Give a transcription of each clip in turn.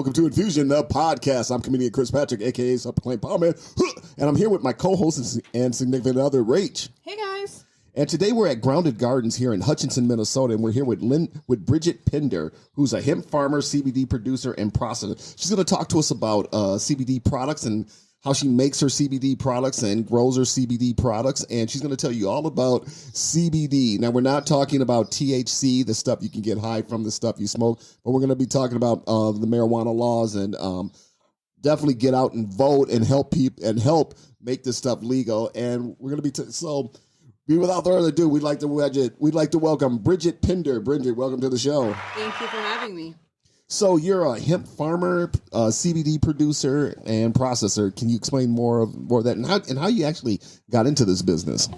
Welcome to Infusion, the podcast. I'm comedian Chris Patrick, a.k.a. Self-Proclaimed Power Man, and I'm here with my co-host and significant other, Rach. Hey, guys. And today we're at Grounded Gardens here in Hutchinson, Minnesota, and we're here with Bridget Pinder, who's a hemp farmer, CBD producer, and processor. She's going to talk to us about CBD products and how she makes her CBD products and grows her CBD products, and she's going to tell you all about CBD. Now, we're not talking about THC, the stuff you can get high from, the stuff you smoke, but we're going to be talking about the marijuana laws and definitely get out and vote and help people and help make this stuff legal. And we're going to be so. Without further ado, we'd like to welcome Bridget Pinder. Bridget, welcome to the show. Thank you for having me. So you're a hemp farmer, CBD producer, and processor. Can you explain more of that and how you actually got into this business?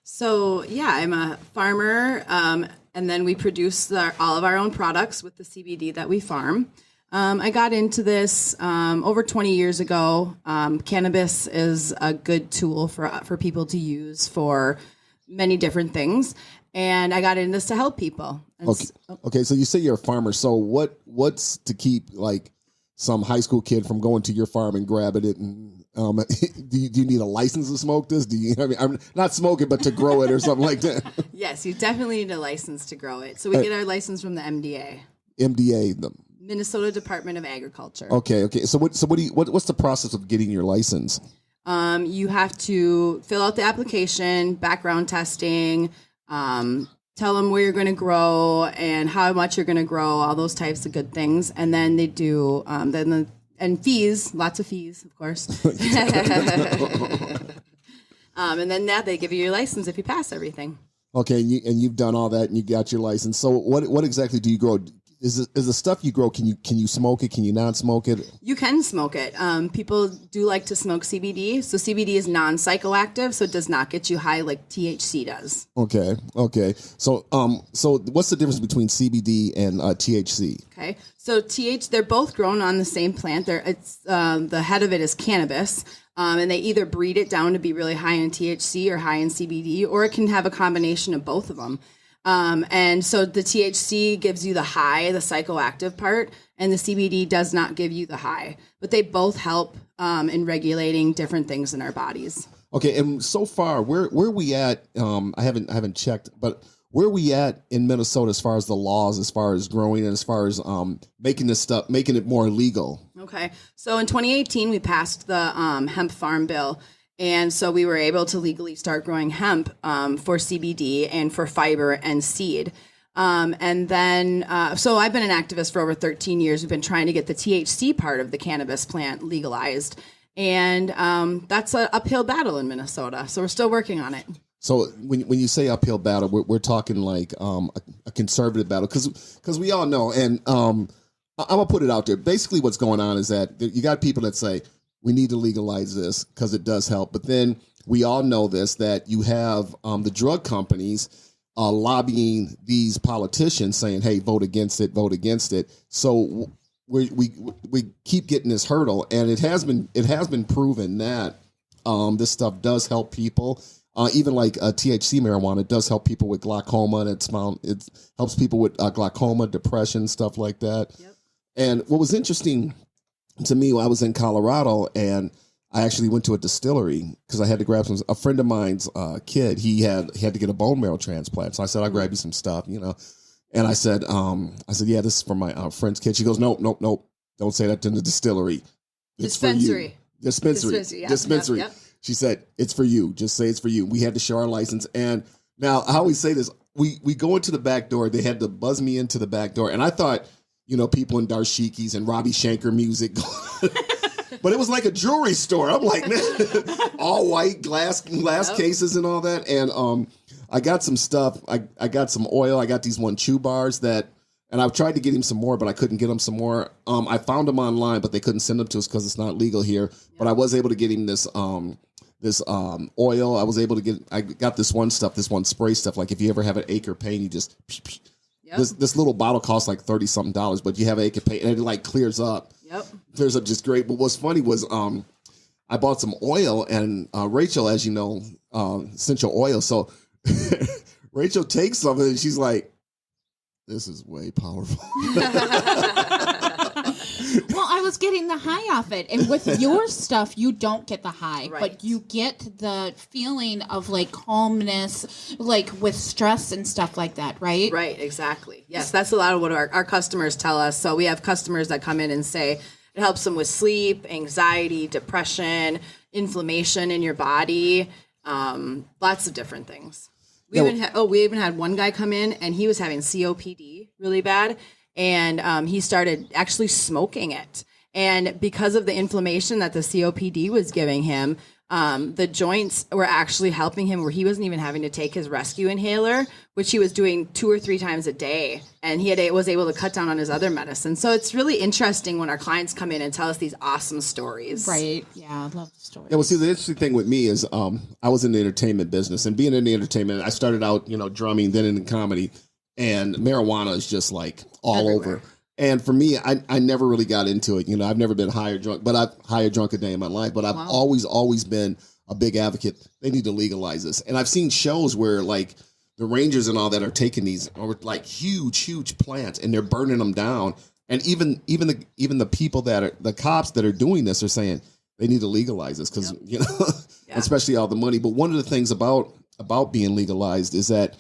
So yeah, I'm a farmer, and then we produce all of our own products with the CBD that we farm. I got into this over 20 years ago. Cannabis is a good tool for people to use for many different things. And I got into this to help people. Okay. So you say you're a farmer. So what's to keep like some high school kid from going to your farm and grabbing it? And do you need a license to smoke this? I'm not smoking, but to grow it or something like that. Yes, you definitely need a license to grow it. So we get our license from the MDA. MDA, Minnesota Department of Agriculture. Okay. So what's the process of getting your license? You have to fill out the application, background testing. Tell them where you're going to grow and how much you're going to grow, all those types of good things. And then they do, and fees, lots of fees, of course. And then they give you your license if you pass everything. Okay. And you've done all that and you got your license. So what exactly do you grow? Is the stuff you grow, can you smoke it? Can you not smoke it? You can smoke it. People do like to smoke CBD. So CBD is non-psychoactive, so it does not get you high like THC does. Okay. So what's the difference between CBD and THC? Okay. So they're both grown on the same plant. The head of it is cannabis. And they either breed it down to be really high in THC or high in CBD, or it can have a combination of both of them. And so the THC gives you the high, the psychoactive part, and the CBD does not give you the high. But they both help in regulating different things in our bodies. Okay, and so far, where we at? I haven't checked, but where are we at in Minnesota as far as the laws, as far as growing, and as far as making it more legal? Okay, so in 2018, we passed the hemp farm bill. And so we were able to legally start growing hemp for CBD and for fiber and seed. And then, so I've been an activist for over 13 years. We've been trying to get the THC part of the cannabis plant legalized. And that's an uphill battle in Minnesota. So we're still working on it. So when you say uphill battle, we're talking like a conservative battle because we all know, and I'm going to put it out there. Basically what's going on is that you got people that say, we need to legalize this because it does help. But then we all know that you have the drug companies lobbying these politicians saying, hey, vote against it. So we keep getting this hurdle. And it has been proven that this stuff does help people. Even like THC marijuana does help people with glaucoma. And it helps people with glaucoma, depression, stuff like that. Yep. And what was interesting to me, I was in Colorado and I actually went to a distillery because I had to grab a friend of mine's kid. He had to get a bone marrow transplant. So I said, I'll grab you some stuff, And I said, yeah, this is for my friend's kid. She goes, nope. Don't say that in the distillery. It's Dispensary. For you. Dispensary. Yep. She said, it's for you. Just say it's for you. We had to show our license. And now I always say this, we go into the back door. They had to buzz me into the back door. And I thought, people in dashikis and Robbie Shanker music. But it was like a jewelry store. I'm like, man, all white glass cases and all that. And I got some stuff. I got some oil. I got these chew bars and I've tried to get him some more, but I couldn't get him some more. I found them online, but they couldn't send them to us because it's not legal here. Yep. But I was able to get him this oil. I got this one spray stuff. Like if you ever have an ache or pain, you just... Yep. This little bottle costs like $30-something, but you have an ache and pain, and it like clears up. Yep. Clears up just great. But what's funny was I bought some oil, and Rachel, as you know, essential oil. So Rachel takes some of it, and she's like, this is way powerful. Well, I was getting the high off it. And with your stuff, you don't get the high, Right. but you get the feeling of like calmness, like with stress and stuff like that, right? Right, exactly. Yes, that's a lot of what our customers tell us. So we have customers that come in and say it helps them with sleep, anxiety, depression, inflammation in your body, lots of different things. We even had one guy come in and he was having COPD really bad, and he started actually smoking it. And because of the inflammation that the COPD was giving him, the joints were actually helping him where he wasn't even having to take his rescue inhaler, which he was doing 2 or 3 times a day. And was able to cut down on his other medicine. So it's really interesting when our clients come in and tell us these awesome stories. Right. Yeah, I love the story. Yeah, well, see, the interesting thing with me is I was in the entertainment business, and being in the entertainment, I started out, drumming, then in comedy, and marijuana is just like all Everywhere. over. And for me, I never really got into it. I've never been high or drunk, but I've high or drunk a day in my life. But I've always been a big advocate. They need to legalize this. And I've seen shows where like the Rangers and all that are taking these or like huge plants and they're burning them down. And even the people that are the cops that are doing this are saying they need to legalize this because especially all the money. But one of the things about being legalized is that.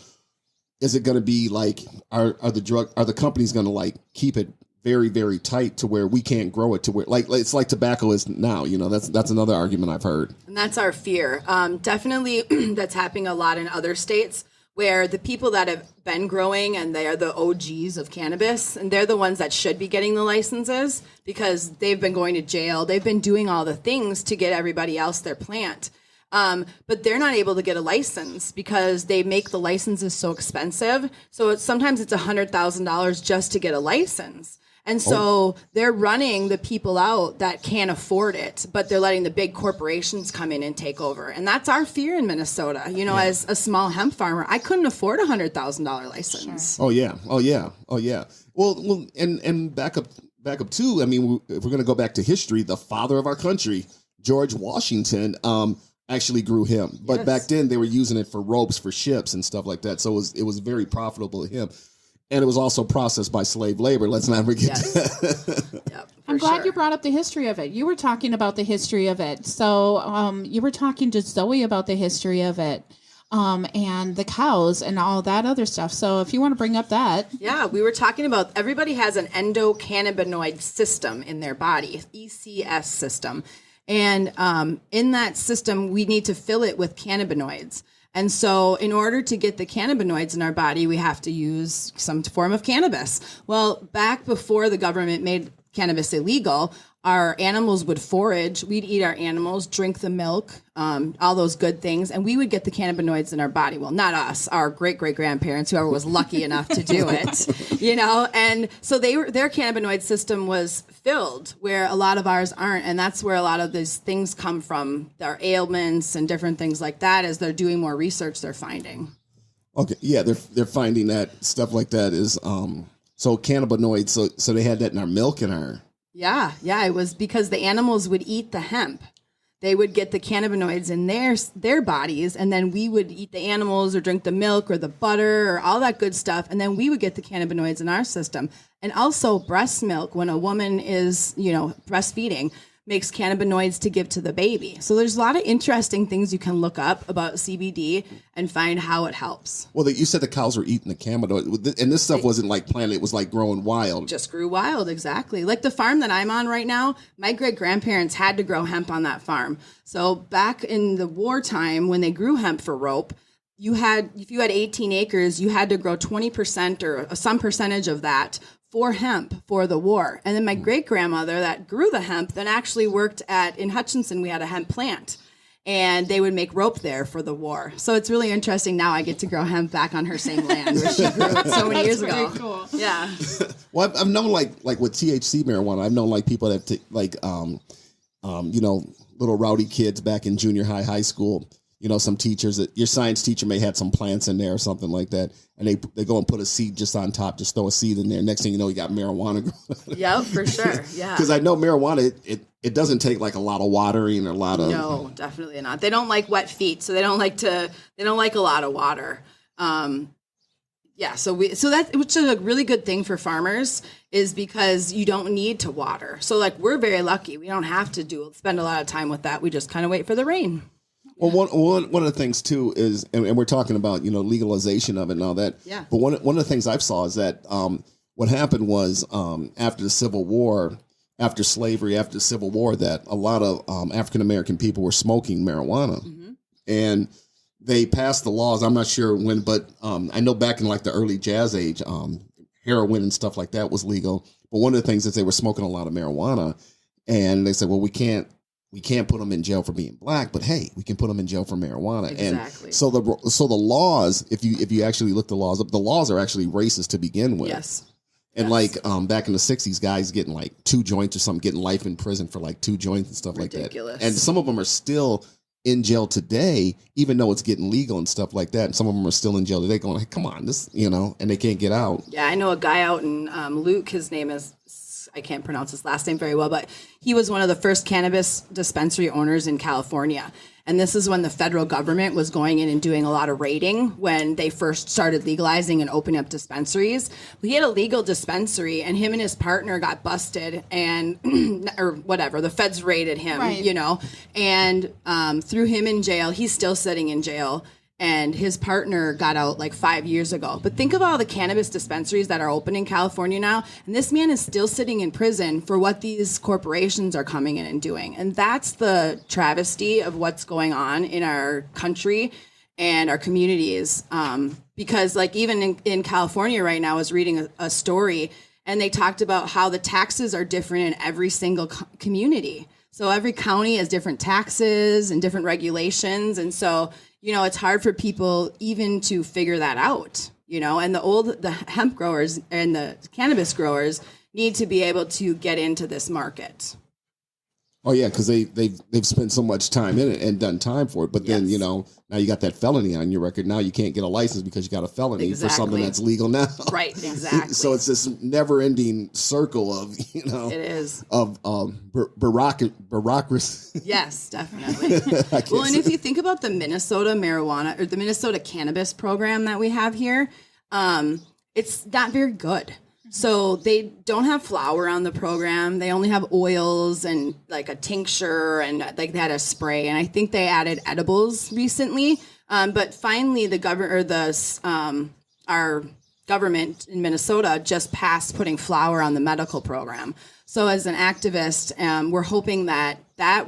Is it going to be like are the companies going to like keep it very, very tight to where we can't grow it to where like it's like tobacco is now, that's another argument I've heard. And that's our fear. Definitely that's happening a lot in other states where the people that have been growing and they are the OGs of cannabis and they're the ones that should be getting the licenses because they've been going to jail. They've been doing all the things to get everybody else their plant. But they're not able to get a license because they make the licenses so expensive. So sometimes it's $100,000 just to get a license. And so they're running the people out that can't afford it, but they're letting the big corporations come in and take over. And that's our fear in Minnesota. As a small hemp farmer, I couldn't afford a $100,000 license. Sure. Oh yeah. Well, and back up too. I mean, if we're going to go back to history, the father of our country, George Washington, actually grew hemp, but back then they were using it for ropes for ships and stuff like that. So it was very profitable to him, and it was also processed by slave labor. Let's not forget that. Yep, I'm glad you brought up the history of it. You were talking about the history of it, so you were talking to Zoe about the history of it, and the cows and all that other stuff. So if you want to bring up that, we were talking about everybody has an endocannabinoid system in their body, ECS system. And in that system, we need to fill it with cannabinoids. And so in order to get the cannabinoids in our body, we have to use some form of cannabis. Well, back before the government made cannabis illegal, our animals would forage. We'd eat our animals, drink the milk, all those good things, and we would get the cannabinoids in our body. Well, not us, our great-great-grandparents, whoever was lucky enough to do it, And so their cannabinoid system was filled where a lot of ours aren't, and that's where a lot of these things come from, their ailments and different things like that. As they're doing more research, they're finding. Okay, yeah, they're finding that stuff like that is so cannabinoids. So they had that in our milk and our. Yeah, it was because the animals would eat the hemp. They would get the cannabinoids in their bodies, and then we would eat the animals or drink the milk or the butter or all that good stuff, and then we would get the cannabinoids in our system. And also breast milk, when a woman is, breastfeeding, makes cannabinoids to give to the baby. So there's a lot of interesting things you can look up about CBD and find how it helps. Well, you said the cows were eating the cannabinoid, and this stuff wasn't like planted; it was like growing wild. Just grew wild, exactly. Like the farm that I'm on right now, my great-grandparents had to grow hemp on that farm. So back in the wartime, when they grew hemp for rope, if you had 18 acres, you had to grow 20% or some percentage of that for hemp for the war. And then my great-grandmother that grew the hemp then actually worked in Hutchinson, we had a hemp plant. And they would make rope there for the war. So it's really interesting. Now I get to grow hemp back on her same land where she grew it so many years ago. Cool. Yeah. Well, I've known like with THC marijuana, I've known like people that little rowdy kids back in junior high school. Some teachers that your science teacher may have some plants in there or something like that, and they go and put a seed just on top, just throw a seed in there. Next thing you know, you got marijuana growing. Yep, for sure. Yeah. Because I know marijuana, it doesn't take like a lot of watering or a lot of. No, definitely not. They don't like wet feet, so they don't like a lot of water. Yeah, so that, which is a really good thing for farmers, is because you don't need to water. So like we're very lucky. We don't have to spend a lot of time with that. We just kind of wait for the rain. Well, one of the things too is, and we're talking about legalization of it and all that. Yeah. But one of the things I've saw is that what happened was after the Civil War, after slavery, after the Civil War, that a lot of African American people were smoking marijuana, and they passed the laws. I'm not sure when, but I know back in like the early jazz age, heroin and stuff like that was legal. But one of the things is they were smoking a lot of marijuana, and they said, well, we can't put them in jail for being black, but hey, we can put them in jail for marijuana. Exactly. And so the laws, if you actually look the laws up, the laws are actually racist to begin with. Yes. And like back in the 60s, guys getting like 2 joints or something, getting life in prison for like 2 joints and stuff Ridiculous. like that. And some of them are still in jail today, even though it's getting legal and stuff like that. And some of them are still in jail today going, hey, come on, this, and they can't get out. Yeah, I know a guy out in Luke, his name is, I can't pronounce his last name very well, but he was one of the first cannabis dispensary owners in California. And this is when the federal government was going in and doing a lot of raiding when they first started legalizing and opening up dispensaries. He had a legal dispensary, and him and his partner got busted, and or whatever, the feds raided him, Right. and threw him in jail. He's still sitting in jail. And his partner got out like 5 years ago. But think of all the cannabis dispensaries that are open in California now. And this man is still sitting in prison for what these corporations are coming in and doing. And that's the travesty of what's going on in our country and our communities. Because like even in California right now, I was reading a story, and they talked about how the taxes are different in every single community. So every county has different taxes and different regulations. And so it's hard for people even to figure that out, and the hemp growers and the cannabis growers need to be able to get into this market. Oh yeah, because they've spent so much time in it and done time for it. But then now you got that felony on your record. Now you can't get a license because you got a felony for something that's legal now. Right, exactly. So it's this never-ending circle of it is of bureaucracy. Yes, definitely. Well, and if you think about the Minnesota marijuana or the Minnesota cannabis program that we have here, it's not very good. So they don't have flour on the program. They only have oils and like a tincture, and like they had a spray. And I think they added edibles recently. But finally, our government in Minnesota just passed putting flour on the medical program. So as an activist, we're hoping that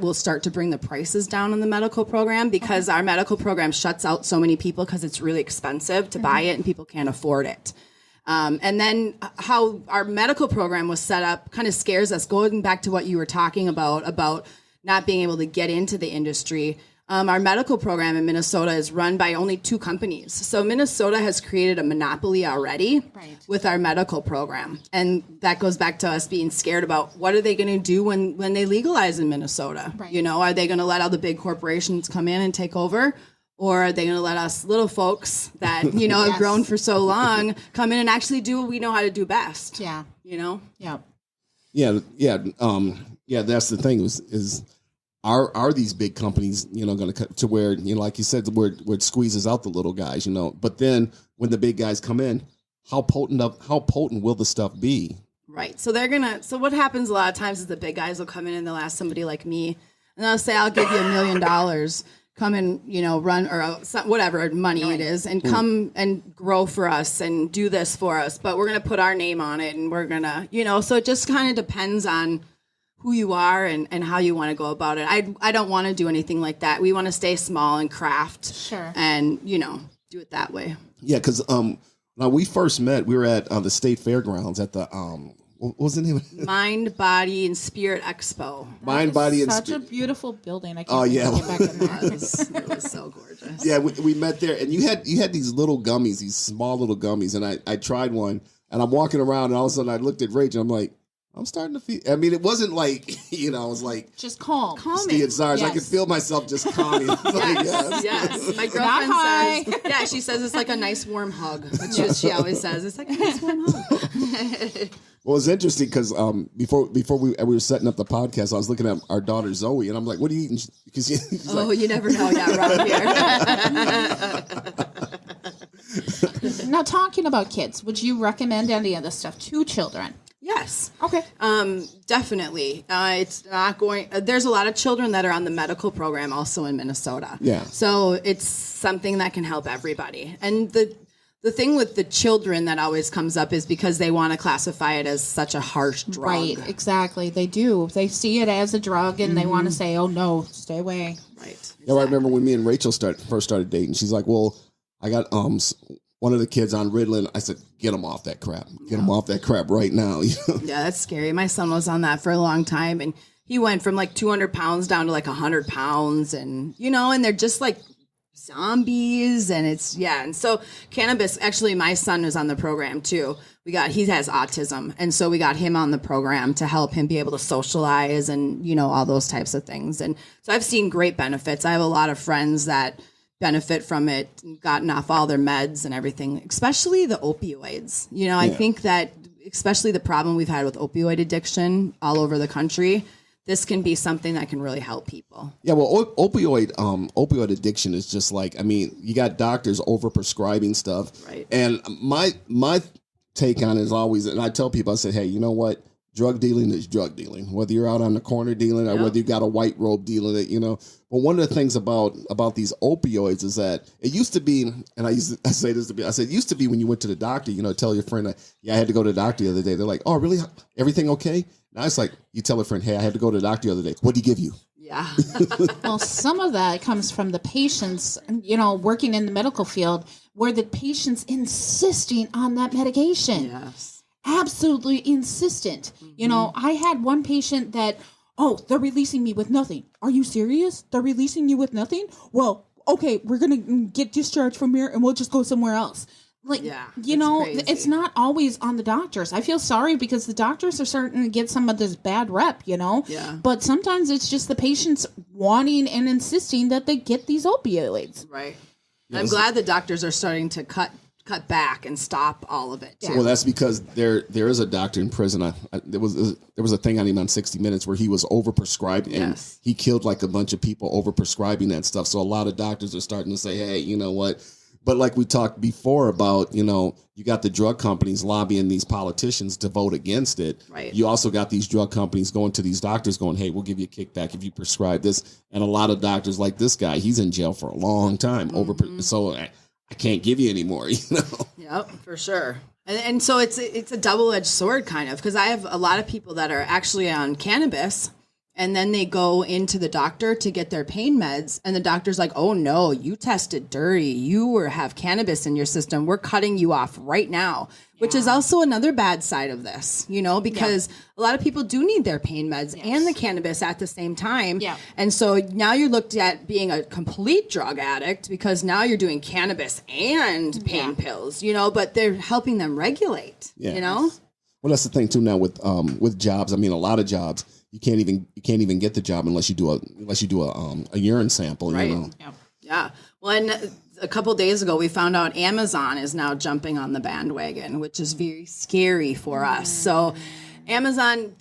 will start to bring the prices down on the medical program, because our medical program shuts out so many people because it's really expensive to buy it and people can't afford it. And then how our medical program was set up kind of scares us. Going back to what you were talking about not being able to get into the industry. Our medical program in Minnesota is run by only 2 companies. So Minnesota has created a monopoly already with our medical program. And that goes back to us being scared about what are they going to do when they legalize in Minnesota? Right. Are they going to let all the big corporations come in and take over? Or are they going to let us little folks that, have grown for so long come in and actually do what we know how to do best? Yeah. Yeah. Yeah. That's the thing is are these big companies, going to cut to where, like you said, where it squeezes out the little guys, but then when the big guys come in, how potent will the stuff be? Right. So so what happens a lot of times is the big guys will come in and they'll ask somebody like me, and they'll say, I'll give you $1 million. Come and, run or whatever money it is, and come and grow for us and do this for us. But we're going to put our name on it, and we're going to, so it just kind of depends on who you are and how you want to go about it. I don't want to do anything like that. We want to stay small and craft. Sure. And, do it that way. Yeah, because when we first met, we were at the state fairgrounds at the what was the name? Mind, Body, and Spirit Expo. Mind, Body, and Spirit. Such a beautiful building. I can't get back in there. It was so gorgeous. Yeah, we met there, and you had these little gummies, these small little gummies, and I tried one, and I'm walking around, and all of a sudden I looked at Rachel, I'm like, I'm starting to feel. I mean, it wasn't like I was like just calming. Yes. I could feel myself just calming. Yes. My girlfriend says, she says it's like a nice warm hug. She always says it's like a nice warm hug. Well, it's interesting because before we were setting up the podcast, I was looking at our daughter Zoe, and I'm like, "What are you eating?" Because she's you never know, around here. Now, talking about kids, would you recommend any of this stuff to children? Yes. Okay. Definitely. It's not going. There's a lot of children that are on the medical program also in Minnesota. Yeah. So it's something that can help everybody. And the thing with the children that always comes up is because they want to classify it as such a harsh drug. Right. Exactly. They do. They see it as a drug, and they want to say, "Oh no, stay away." Right. Yeah, I remember when me and Rachel first started dating. She's like, "Well, I got one of the kids on Ritalin." I said, "Get him off that crap. Get him off that crap right now." Yeah, that's scary. My son was on that for a long time, and he went from like 200 pounds down to like 100 pounds, and and they're just like zombies, and and so cannabis. Actually, my son was on the program too. He has autism, and so we got him on the program to help him be able to socialize and all those types of things. And so I've seen great benefits. I have a lot of friends that benefit from it, gotten off all their meds and everything, especially the opioids. I think that especially the problem we've had with opioid addiction all over the country, this can be something that can really help people. Yeah, well, opioid addiction is just like, you got doctors overprescribing stuff. Right. And my take on it is always, and I tell people, I said, hey, you know what? Drug dealing is drug dealing, whether you're out on the corner dealing or whether you got a white robe dealing it, But one of the things about these opioids is that it used to be, and I say this to be, I said, it used to be when you went to the doctor, tell your friend, I had to go to the doctor the other day. They're like, oh, really? Everything okay? Now it's like, you tell a friend, hey, I had to go to the doctor the other day. What did he give you? Yeah. Well, some of that comes from the patients, working in the medical field, where the patient's insisting on that medication. Yes. Absolutely insistent. I had one patient that, they're releasing me with nothing. Are you serious? They're releasing you with nothing? Well, okay, we're going to get discharged from here and we'll just go somewhere else. Like, crazy. It's not always on the doctors. I feel sorry because the doctors are starting to get some of this bad rep, Yeah. But sometimes it's just the patients wanting and insisting that they get these opioids. Right. Yes. I'm glad the doctors are starting to cut back and stop all of it too. Well, that's because there is a doctor in prison. There was a thing on him on 60 Minutes where he was overprescribed, and he killed like a bunch of people overprescribing that stuff. So a lot of doctors are starting to say, hey, you know what? But like we talked before about, you got the drug companies lobbying these politicians to vote against it. Right. You also got these drug companies going to these doctors going, hey, we'll give you a kickback if you prescribe this. And a lot of doctors like this guy, he's in jail for a long time. So I can't give you anymore, Yep, for sure. And so it's a double-edged sword kind of, because I have a lot of people that are actually on cannabis, and then they go into the doctor to get their pain meds, and the doctor's like, oh no, you tested dirty. You have cannabis in your system. We're cutting you off right now, which is also another bad side of this, because a lot of people do need their pain meds and the cannabis at the same time. Yeah. And so now you're looked at being a complete drug addict because now you're doing cannabis and pain pills, but they're helping them regulate, Well, that's the thing too now with jobs. A lot of jobs, you can't even get the job unless you do a urine sample. Right. Yeah. Well, and a couple of days ago, we found out Amazon is now jumping on the bandwagon, which is very scary for us. So Amazon,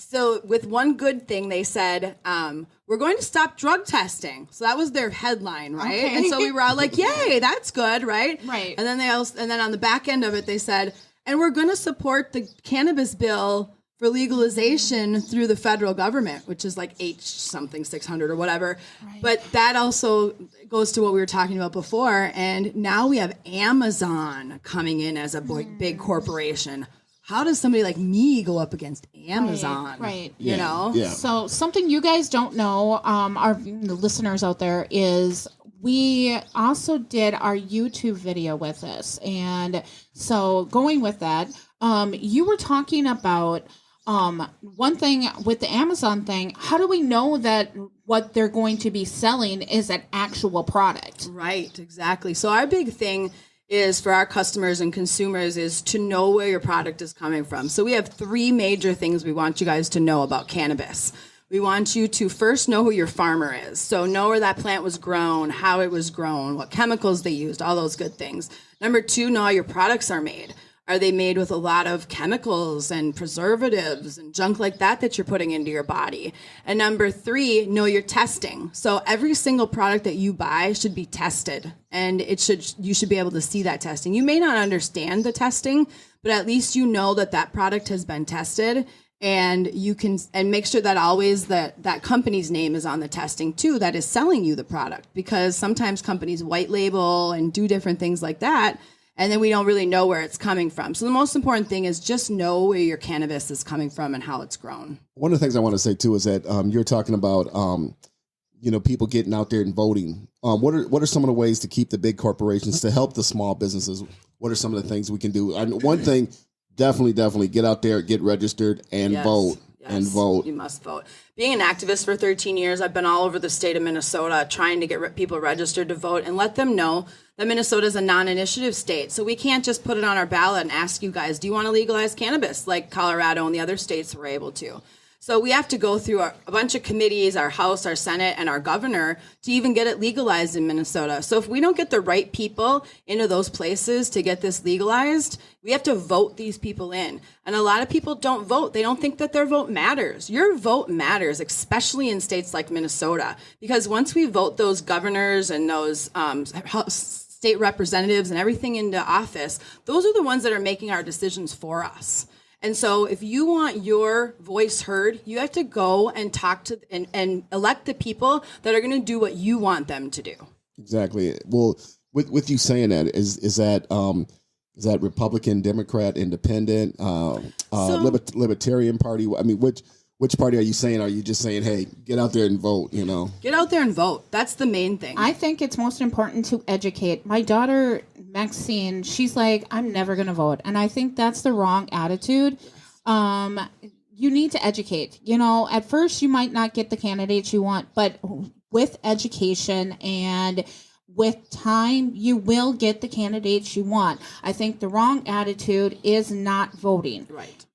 with one good thing, they said, we're going to stop drug testing. So that was their headline, right? Okay. And so we were all like, yay, that's good, right? Right. And then on the back end of it, they said, and we're going to support the cannabis bill for legalization through the federal government, which is like H something 600 or whatever. Right. But that also goes to what we were talking about before. And now we have Amazon coming in as a big corporation. How does somebody like me go up against Amazon? Right. Yeah. So something you guys don't know, the listeners out there, is we also did our YouTube video with this. And so going with that, you were talking about one thing with the Amazon thing. How do we know that what they're going to be selling is an actual product? Right, exactly. So our big thing is for our customers and consumers is to know where your product is coming from. So we have 3 major things we want you guys to know about cannabis. We want you to first know who your farmer is. So know where that plant was grown, how it was grown, what chemicals they used, all those good things. Number 2, know how your products are made. Are they made with a lot of chemicals and preservatives and junk like that you're putting into your body? And number 3, know your testing. So every single product that you buy should be tested, and you should be able to see that testing. You may not understand the testing, but at least you know that product has been tested, and you can make sure that always that company's name is on the testing too, that is selling you the product, because sometimes companies white label and do different things like that, and then we don't really know where it's coming from. So the most important thing is just know where your cannabis is coming from and how it's grown. One of the things I want to say too is that you're talking about people getting out there and voting. What are some of the ways to keep the big corporations, to help the small businesses? What are some of the things we can do? One thing, definitely get out there, get registered, and vote. Yes, and vote. You must vote. Being an activist for 13 years, I've been all over the state of Minnesota trying to get people registered to vote and let them know that Minnesota is a non-initiative state. So we can't just put it on our ballot and ask you guys, do you want to legalize cannabis like Colorado and the other states were able to? So we have to go through a bunch of committees, our House, our Senate, and our governor to even get it legalized in Minnesota. So if we don't get the right people into those places to get this legalized, we have to vote these people in. And a lot of people don't vote. They don't think that their vote matters. Your vote matters, especially in states like Minnesota, because once we vote those governors and those state representatives and everything into office, those are the ones that are making our decisions for us. And so if you want your voice heard, you have to go and talk to and elect the people that are going to do what you want them to do. Exactly. Well, with you saying that, is that Republican, Democrat, Independent, Libertarian Party? I mean, which party are you saying? Are you just saying, hey, get out there and vote, Get out there and vote. That's the main thing. I think it's most important to educate. My daughter, Maxine, she's like, I'm never going to vote. And I think that's the wrong attitude. You need to educate. At first you might not get the candidates you want, but with education and with time, you will get the candidates you want. I think the wrong attitude is not voting. Right.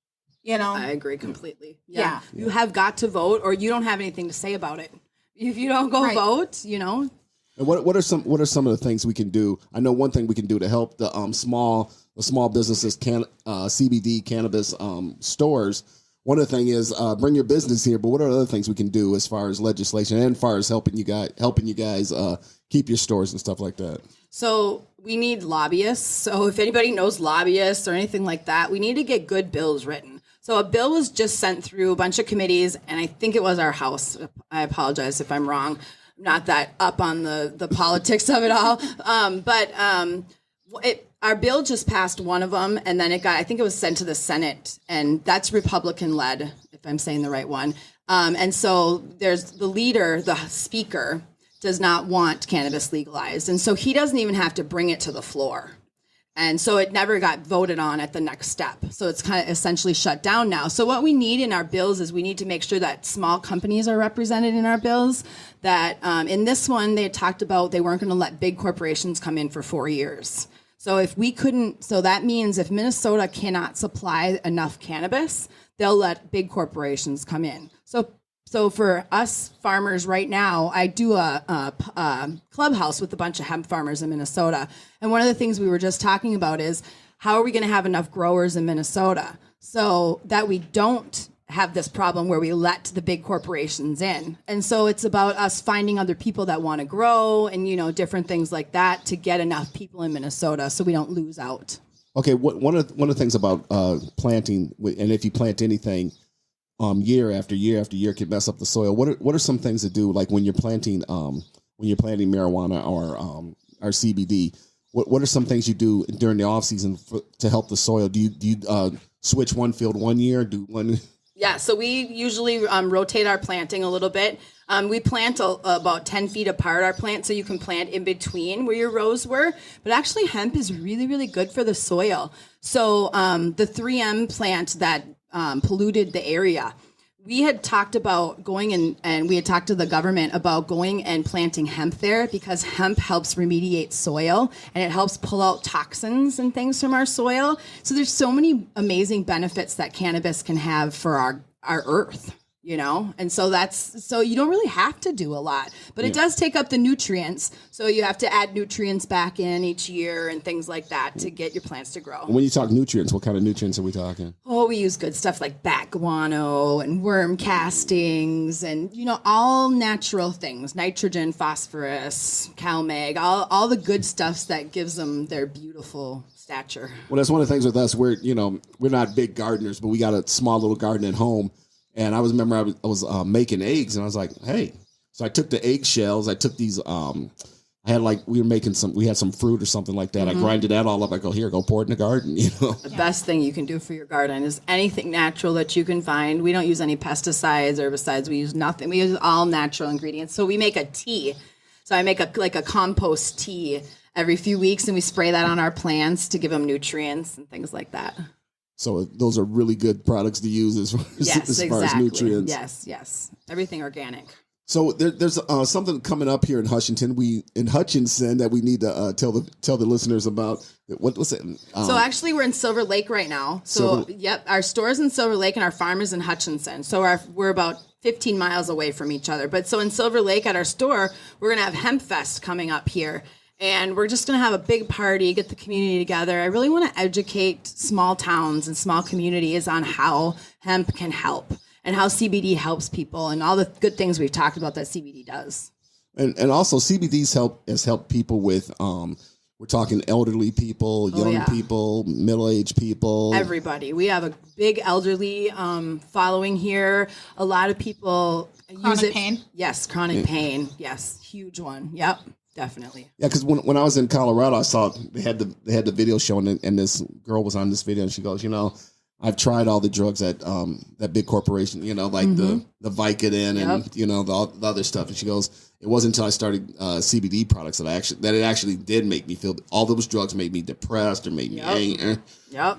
I agree completely. Yeah. You have got to vote, or you don't have anything to say about it. If you don't go vote, And what are some of the things we can do? I know one thing we can do to help the small businesses, CBD cannabis stores. One of the things is bring your business here. But what are other things we can do as far as legislation and as far as helping you guys keep your stores and stuff like that? So we need lobbyists. So if anybody knows lobbyists or anything like that, we need to get good bills written. So a bill was just sent through a bunch of committees, and I think it was our House. I apologize if I'm wrong. I'm not that up on the politics of it all. Our bill just passed one of them, and then I think it was sent to the Senate, and that's Republican led, if I'm saying the right one. And so there's the leader, the speaker, does not want cannabis legalized. And so he doesn't even have to bring it to the floor. And so it never got voted on at the next step. So it's kind of essentially shut down now. So what we need in our bills is we need to make sure that small companies are represented in our bills. That in this one, they talked about they weren't going to let big corporations come in for 4 years. So that means if Minnesota cannot supply enough cannabis, they'll let big corporations come in. So for us farmers right now, I do a clubhouse with a bunch of hemp farmers in Minnesota. And one of the things we were just talking about is how are we going to have enough growers in Minnesota so that we don't have this problem where we let the big corporations in. And so it's about us finding other people that want to grow and, different things like that to get enough people in Minnesota so we don't lose out. Okay, one of the things about planting, and if you plant anything, year after year after year can mess up the soil. What are some things to do, like when you're planting marijuana or CBD? What are some things you do during the off season to help the soil? Do you switch one field one year? Yeah, so we usually rotate our planting a little bit. We plant about 10 feet apart, our plant, so you can plant in between where your rows were. But actually, hemp is really, really good for the soil. So the 3M plant that polluted the area, we had talked about going and we had talked to the government about going and planting hemp there because hemp helps remediate soil and it helps pull out toxins and things from our soil. So there's so many amazing benefits that cannabis can have for our earth. And so you don't really have to do a lot, but it does take up the nutrients. So you have to add nutrients back in each year and things like that to get your plants to grow. When you talk nutrients, what kind of nutrients are we talking? Oh, we use good stuff like bat guano and worm castings and, all natural things, nitrogen, phosphorus, CalMag, all the good stuff that gives them their beautiful stature. Well, that's one of the things with us. We're not big gardeners, but we got a small little garden at home. And I was making eggs, and I was like, hey. So I took the egg shells. I took these. We had some fruit or something like that. I grinded that all up. I go, here, go pour it in the garden. The best thing you can do for your garden is anything natural that you can find. We don't use any pesticides, herbicides. We use nothing. We use all natural ingredients. So we make a tea. So I make a compost tea every few weeks, and we spray that on our plants to give them nutrients and things like that. So those are really good products to use as far as nutrients. Yes. Everything organic. So there's something coming up here in Hutchinson. That we need to tell the listeners about. What's it? So actually, we're in Silver Lake right now. So our store's in Silver Lake and our farm is in Hutchinson. So we're about 15 miles away from each other. But so in Silver Lake at our store, we're gonna have Hemp Fest coming up here. And we're just going to have a big party, get the community together. I really want to educate small towns and small communities on how hemp can help and how CBD helps people and all the good things we've talked about that CBD does. And also CBD's has helped people with, we're talking elderly people, young people, middle-aged people. Everybody. We have a big elderly following here. A lot of people use it. Chronic pain? Yes, chronic pain. Yes, huge one. Yep. Definitely. Yeah, because when I was in Colorado, I saw they had the video showing, and this girl was on this video, and she goes, I've tried all the drugs at that big corporation, like the Vicodin and the other stuff, and she goes, it wasn't until I started CBD products that it actually did make me feel. All those drugs made me depressed or made me angry. Yep.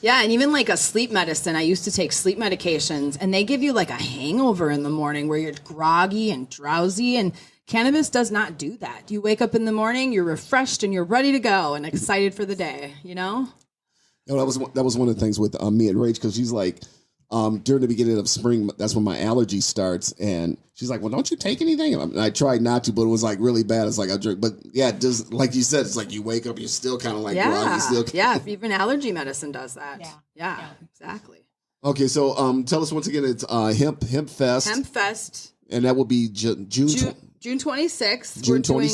Yeah, and even like a sleep medicine. I used to take sleep medications, and they give you like a hangover in the morning where you're groggy and drowsy, and cannabis does not do that. You wake up in the morning, you're refreshed, and you're ready to go and excited for the day, That was one of the things with me and Rach, because she's like, during the beginning of spring, that's when my allergy starts, and she's like, well, don't you take anything? And I tried not to, but it was like really bad. It's like I drink, but yeah, just like you said, it's like you wake up, you're still kind of like groggy. Even allergy medicine does that. Yeah, exactly. Okay, so tell us once again, it's Hemp Fest. Hemp Fest. And that will be June 26th. June 26th. We're doing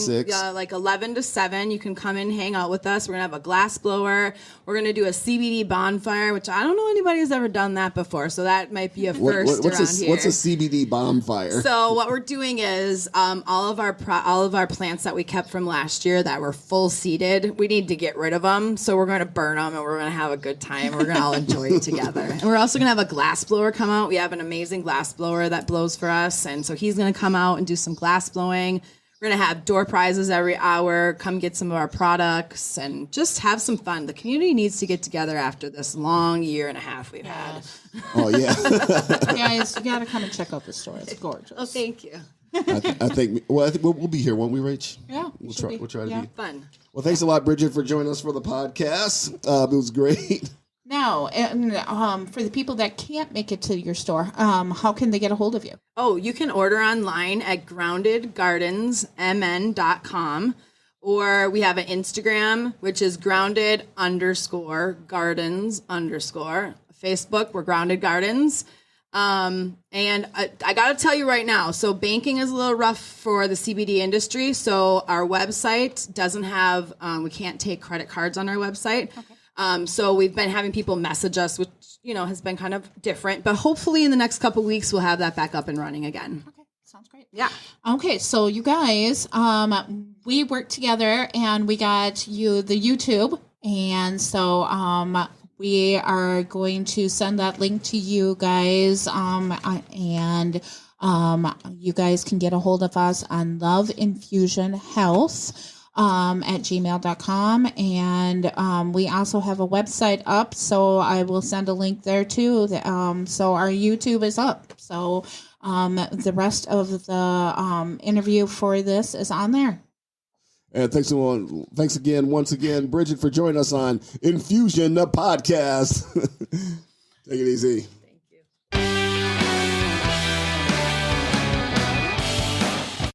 like 11 to 7. You can come and hang out with us. We're going to have a glass blower. We're going to do a CBD bonfire, which I don't know anybody who's ever done that before. So that might be a first around here. What's a CBD bonfire? So what we're doing is all of our plants that we kept from last year that were full seeded, we need to get rid of them. So we're going to burn them and we're going to have a good time. We're going to all enjoy it together. And we're also going to have a glass blower come out. We have an amazing glass blower that blows for us. And so he's going to come out and do some glass blowing. We're going to have door prizes every hour. Come get some of our products and just have some fun. The community needs to get together after this long year and a half we've had. Oh, yeah. Guys, you got to come and check out the store. It's gorgeous. Oh, thank you. I think we'll be here, won't we, Rach? Yeah. We'll try to be. Fun. Well, thanks a lot, Bridget, for joining us for the podcast. It was great. Now, and for the people that can't make it to your store, how can they get a hold of you? Oh, you can order online at groundedgardensmn.com, or we have an Instagram, which is grounded_gardens_. Facebook, we're Grounded Gardens. And I got to tell you right now, so banking is a little rough for the CBD industry. So our website doesn't have, we can't take credit cards on our website. Okay. So we've been having people message us, which, has been kind of different. But hopefully in the next couple of weeks, we'll have that back up and running again. Okay. Sounds great. Yeah. Okay. So you guys, we worked together and we got you the YouTube. And so we are going to send that link to you guys. And you guys can get a hold of us on Love Infusion Health. At gmail.com. And we also have a website up, so I will send a link there too. So our YouTube is up. So the rest of the interview for this is on there. And thanks again, once again, Bridget, for joining us on Infusion, the podcast. Take it easy.